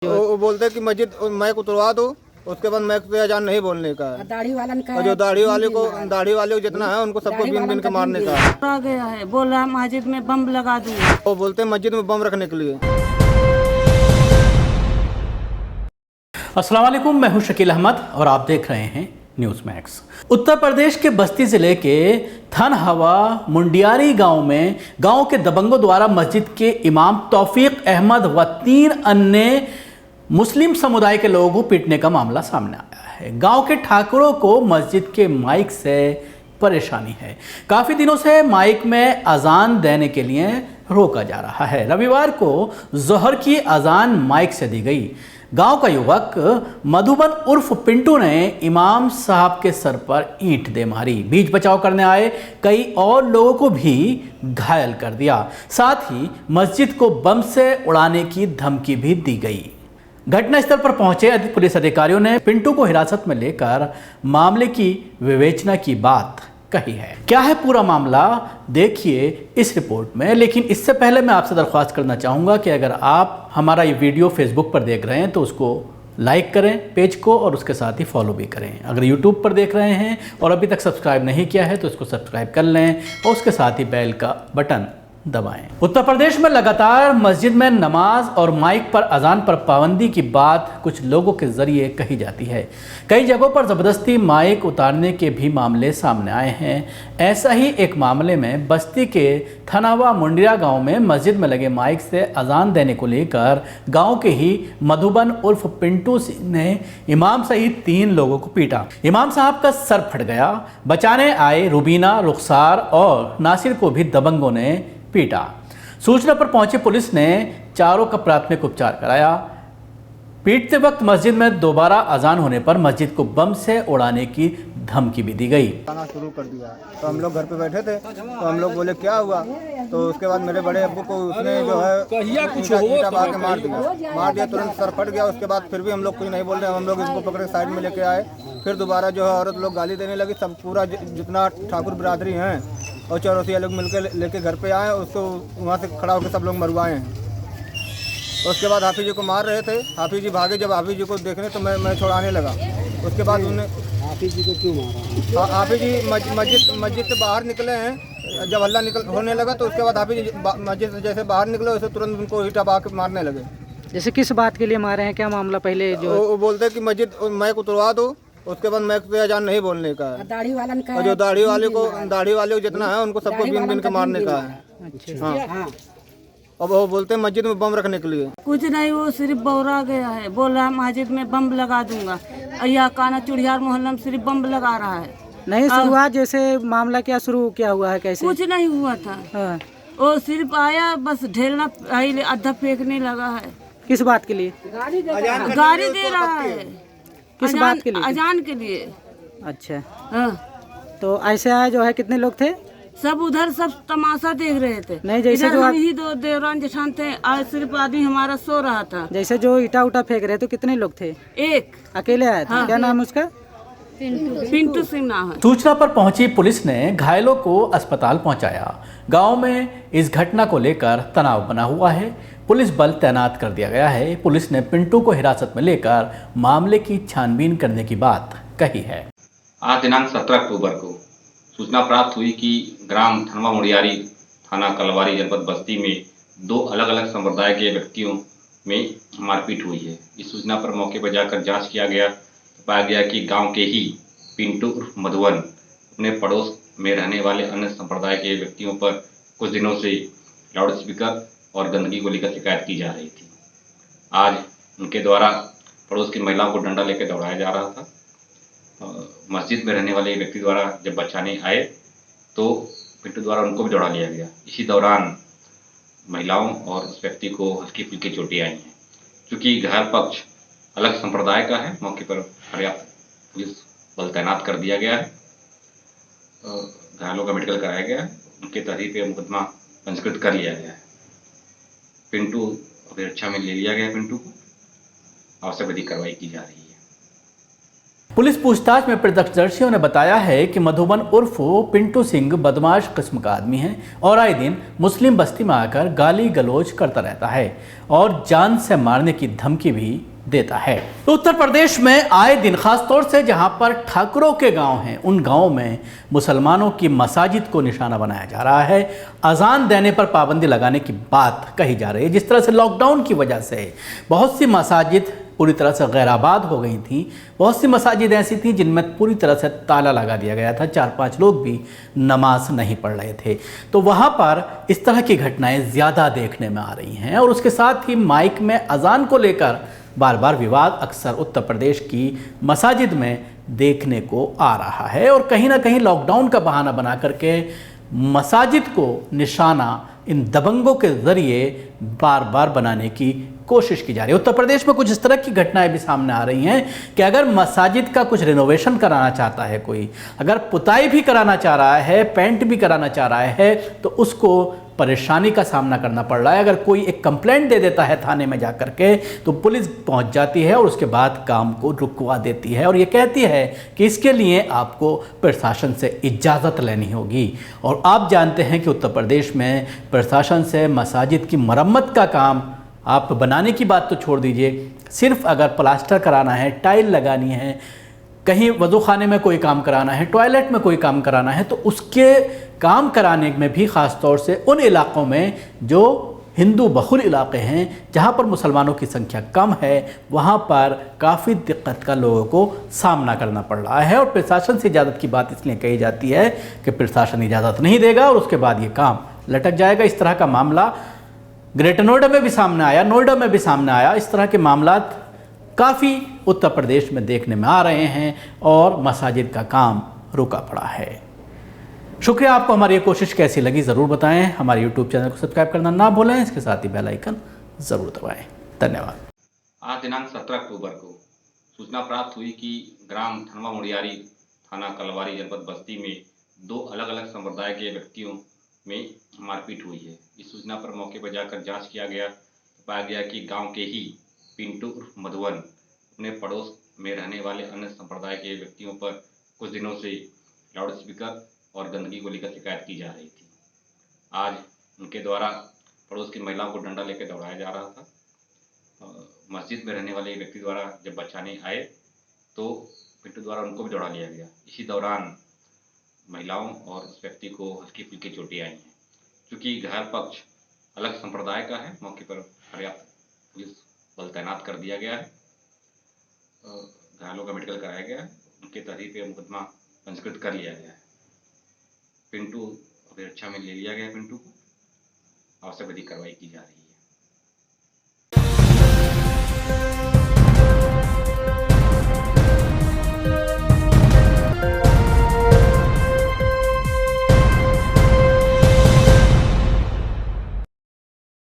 वो बोलते हैं कि मस्जिद मैक उतरवा दो, उसके बाद मैक पे अजान नहीं बोलने का है। और जो दाढ़ी वाले को जितना है उनको सबको बीन बीन के मारने का है। आ गया है, बोल रहा मस्जिद में बम लगा दूंगा। वो बोलते हैं मस्जिद में बम रखने के लिए। अस्सलाम वालेकुम, मैं हूं शकील अहमद और आप देख रहे हैं न्यूज़ मैक्स। उत्तर प्रदेश के बस्ती जिले के थनहवा मुंडियारी गांव में गांव के दबंगों द्वारा मस्जिद के इमाम तौफीक अहमद व 3 अन्य मुस्लिम समुदाय के लोगों को पीटने का मामला सामने आया है। गांव के ठाकुरों को मस्जिद के माइक से परेशानी है। काफ़ी दिनों से माइक में अजान देने के लिए रोका जा रहा है। रविवार को जोहर की अजान माइक से दी गई। गांव का युवक मधुबन उर्फ पिंटू ने इमाम साहब के सर पर ईंट दे मारी। बीच बचाव करने आए कई और लोगों को भी घायल कर दिया। साथ ही मस्जिद को बम से उड़ाने की धमकी भी दी गई। घटनास्थल पर पहुंचे पुलिस अधिकारियों ने पिंटू को हिरासत में लेकर मामले की विवेचना की बात कही है। क्या है पूरा मामला, देखिए इस रिपोर्ट में। लेकिन इससे पहले मैं आपसे दरख्वास्त करना चाहूँगा कि अगर आप हमारा ये वीडियो फेसबुक पर देख रहे हैं तो उसको लाइक करें पेज को, और उसके साथ ही फॉलो भी करें। अगर यूट्यूब पर देख रहे हैं और अभी तक सब्सक्राइब नहीं किया है तो इसको सब्सक्राइब कर लें और उसके साथ ही बेल का बटन दबाएं। उत्तर प्रदेश में लगातार मस्जिद में नमाज और माइक पर अजान पर पाबंदी की बात कुछ लोगों के जरिए कही जाती है। कई जगहों पर ज़बरदस्ती माइक उतारने के भी मामले सामने आए हैं। ऐसा ही एक मामले में बस्ती के थनावा मुंडिया गांव में मस्जिद में लगे माइक से अजान देने को लेकर गांव के ही मधुबन उर्फ पिंटू सिंह ने इमाम सहित 3 लोगों को पीटा। इमाम साहब का सर फट गया। बचाने आए रुबीना, रुखसार और नासिर को भी दबंगों ने पीटा। सूचना पर पहुंची पुलिस ने चारों का प्राथमिक उपचार कराया। पीटते वक्त मस्जिद में दोबारा अजान होने पर मस्जिद को बम से उड़ाने की धमकी भी दी गई। खाना शुरू कर दिया तो हम लोग घर पे बैठे थे, तो हम लोग बोले क्या हुआ, तो उसके बाद मेरे बड़े अब्बू को उसने जो है ईंटा मार दिया, तुरंत सर फट गया। उसके बाद फिर भी हम लोग कुछ नहीं बोल रहे, हम लोग इसको पकड़ के साइड में लेके आए। फिर दोबारा जो है औरत लोग गाली देने लगी। सब पूरा जितना ठाकुर बिरादरी हैं और चौरसिया लोग मिलकर लेके घर पे आए, उसको वहाँ से खड़ा होकर सब लोग मरवाए हैं। उसके बाद हाफिज जी को मार रहे थे, हाफिज जी भागे। जब हाफिज जी को देखने तो मैं छुड़ाने लगा। उसके बाद उन्हें हाफिज जी को क्यों मारा? हाफिज जी मस्जिद से बाहर निकले हैं। जब हल्ला होने लगा तो उसके बाद हाफिज जी मस्जिद से जैसे बाहर निकले वैसे तुरंत उनको ईंटा बहा के मारने लगे। जैसे किस बात के लिए मारे हैं, क्या मामला? पहले जो वो बोलते हैं कि मस्जिद मैक उतरवा दो, उसके बाद मैक पे अजान नहीं बोलने का है। और जो दाढ़ी वाले को जितना है उनको सबको बीन बीन के मारने का है। अच्छा। हाँ। और वो बोलते हैं मस्जिद में बम रखने के लिए। कुछ नहीं, वो सिर्फ बौरा गया है, बोल रहा मस्जिद में बम लगा दूंगा। या काना चुड़ियार मोहल्ला में सिर्फ बम लगा रहा है। नहीं, शुरुआत जैसे मामला क्या शुरू क्या हुआ है, कैसे? कुछ नहीं हुआ था। हाँ। वो सिर्फ आया, बस ढेलना आधा फेंकने लगा है। किस बात के लिए? गाड़ी दे रहा है। किस बात के लिए? अजान के लिए। अच्छा। हाँ। तो ऐसे आए जो है, कितने लोग थे? सब उधर सब तमाशा देख रहे थे। नहीं, जैसे इधर जो हम ही 2 देवरान जेठान थे, आज सिर्फ आदमी हमारा सो रहा था। जैसे जो ईटा उटा फेंक रहे तो कितने लोग थे? एक अकेले आए थे? हाँ। क्या नाम है उसका? पिंटू सिंह नाम है। सूचना पर पहुंची पुलिस ने घायलों को अस्पताल पहुंचाया। गांव में इस घटना को लेकर तनाव बना हुआ है। पुलिस बल तैनात कर दिया गया है। पुलिस ने पिंटू को हिरासत में लेकर मामले की छानबीन करने की बात कही है। आज दिनांक 17 अक्टूबर को सूचना प्राप्त हुई कि ग्राम थनवा मुंडियारी, थाना कलवारी, जनपद बस्ती में 2 अलग अलग संप्रदाय के व्यक्तियों में मारपीट हुई है। इस सूचना पर मौके पर जाकर जांच किया गया तो पाया गया कि गांव के ही पिंटू उर्फ मधुबन अपने पड़ोस में रहने वाले अन्य संप्रदाय के व्यक्तियों पर कुछ दिनों से लाउड स्पीकर और गंदगी को लेकर शिकायत की जा रही थी। आज उनके द्वारा पड़ोस की महिलाओं को डंडा लेकर दौड़ाया जा रहा था। मस्जिद में रहने वाले व्यक्ति द्वारा जब बचाने आए तो पिंटू द्वारा उनको भी दौड़ा लिया गया। इसी दौरान महिलाओं और उस व्यक्ति को हल्की फुल्की चोटें आई हैं। चूँकि घायल पक्ष अलग संप्रदाय का है, मौके पर पर्याप्त पुलिस बल तैनात कर दिया गया है। घायलों का मेडिकल कराया गया है। उनके तहरीर पे मुकदमा पंजीकृत कर लिया गया है। पिंटू अभिरक्षा में ले लिया गया। पिंटू को आवश्यक विधिक कार्रवाई की जा रही है। पुलिस पूछताछ में प्रत्यक्षदर्शियों ने बताया है कि मधुबन उर्फ पिंटू सिंह बदमाश किस्म का आदमी है और आए दिन मुस्लिम बस्ती में आकर गाली गलौज करता रहता है और जान से मारने की धमकी भी देता है। तो उत्तर प्रदेश में आए दिन खासतौर से जहां पर ठाकुरों के गांव हैं, उन गांवों में मुसलमानों की मसाजिद को निशाना बनाया जा रहा है। अजान देने पर पाबंदी लगाने की बात कही जा रही है। जिस तरह से लॉकडाउन की वजह से बहुत सी मसाजिद पूरी तरह से गैराबाद हो गई थी, बहुत सी मसाजिद ऐसी थी जिनमें पूरी तरह से ताला लगा दिया गया था, 4-5 लोग भी नमाज नहीं पढ़ रहे थे। तो वहाँ पर इस तरह की घटनाएं ज़्यादा देखने में आ रही हैं और उसके साथ ही माइक में अजान को लेकर बार बार विवाद अक्सर उत्तर प्रदेश की मसाजिद में देखने को आ रहा है और कहीं ना कहीं लॉकडाउन का बहाना बना करके मसाजिद को निशाना इन दबंगों के ज़रिए बार बार बनाने की कोशिश की जा रही है। उत्तर प्रदेश में कुछ इस तरह की घटनाएं भी सामने आ रही हैं कि अगर मसाजिद का कुछ रिनोवेशन कराना चाहता है कोई, अगर पुताई भी कराना चाह रहा है, पेंट भी कराना चाह रहा है, तो उसको परेशानी का सामना करना पड़ रहा है। अगर कोई एक कंप्लेंट दे देता है थाने में जा करके तो पुलिस पहुंच जाती है और उसके बाद काम को रुकवा देती है और ये कहती है कि इसके लिए आपको प्रशासन से इजाज़त लेनी होगी। और आप जानते हैं कि उत्तर प्रदेश में प्रशासन से मसाजिद की मरम्मत का काम, आप बनाने की बात तो छोड़ दीजिए, सिर्फ अगर प्लास्टर कराना है, टाइल लगानी है, कहीं वज़ू खाने में कोई काम कराना है, टॉयलेट में कोई काम कराना है, तो उसके काम कराने में भी ख़ास तौर से उन इलाक़ों में जो हिंदू बहुल इलाके हैं, जहाँ पर मुसलमानों की संख्या कम है, वहाँ पर काफ़ी दिक्कत का लोगों को सामना करना पड़ रहा है। और प्रशासन से इजाज़त की बात इसलिए कही जाती है कि प्रशासन इजाज़त नहीं देगा और उसके बाद ये काम लटक जाएगा। इस तरह का मामला ग्रेटर नोएडा में भी सामने आया, नोएडा में भी सामने आया। इस तरह के मामला काफ़ी उत्तर प्रदेश में देखने में आ रहे हैं और मसाजिद का काम रुका पड़ा है। शुक्रिया। आपको हमारी ये कोशिश कैसी लगी ज़रूर बताएं। हमारे YouTube चैनल को सब्सक्राइब करना ना भूलें, इसके साथ ही बेल आइकन ज़रूर दबाएं। धन्यवाद। आज दिनांक 17 अक्टूबर को सूचना प्राप्त हुई कि ग्राम थनवा मुड़ियारी, थाना कलवारी, जनपद बस्ती में 2 अलग अलग संप्रदाय के व्यक्तियों में मारपीट हुई है। इस सूचना पर मौके पर जाकर जांच किया गया, पाया गया कि गांव के ही पिंटू उर्फ मधुबन अपने पड़ोस में रहने वाले अन्य संप्रदाय के व्यक्तियों पर कुछ दिनों से लाउड स्पीकर और गंदगी को लेकर शिकायत की जा रही थी। आज उनके द्वारा पड़ोस की महिलाओं को डंडा लेकर दौड़ाया जा रहा था। मस्जिद में रहने वाले व्यक्ति द्वारा जब बचाने आए तो पिंटू द्वारा उनको भी दौड़ा लिया गया। इसी दौरान महिलाओं और उस व्यक्ति को हल्की फुल्की चोटें आई हैं। चूँकि घायल पक्ष अलग संप्रदाय का है, मौके पर पर्याप्त पुलिस बल तैनात कर दिया गया है। घायलों का मेडिकल कराया गया है, उनके तहरीर पे मुकदमा पंजीकृत कर लिया गया है। पिंटू अभी रक्षा में ले लिया गया है। पिंटू को आवश्यक विधिक कार्रवाई की जा रही है।